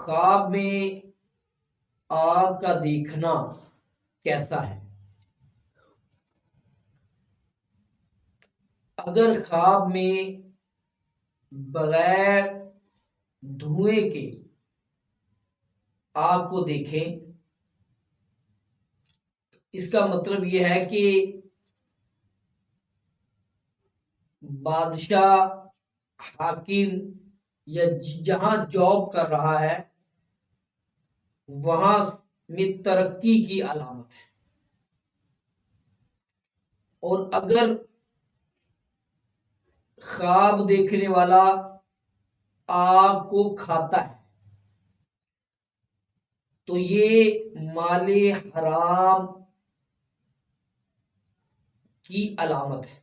ख्वाब में आग का देखना कैसा है? अगर ख्वाब में बगैर धुएं के आग को देखें, इसका मतलब यह है कि बादशाह, हाकिम या जहां जॉब कर रहा है वहां में तरक्की की अलामत है। और अगर ख्वाब देखने वाला आग को खाता है तो ये माले हराम की अलामत है,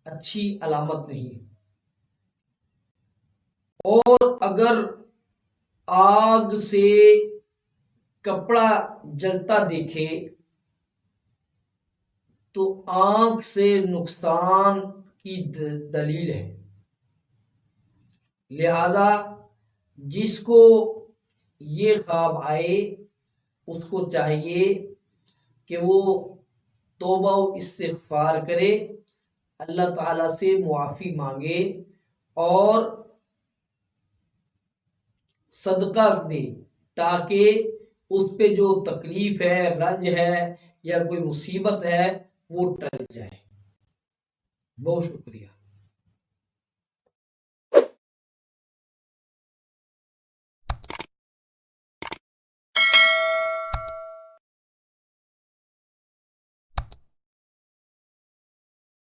अच्छी अलामत नहीं है। और अगर आग से कपड़ा जलता देखे तो आंख से नुकसान की दलील है। लिहाजा जिसको ये ख्वाब आए उसको चाहिए कि वो तौबा व इस्तिग़फ़ार करे, अल्लाह ताला से मुआफ़ी मांगे और सदका दे, ताकि उस पे जो तकलीफ है, रंज है या कोई मुसीबत है वो टल जाए। बहुत शुक्रिया।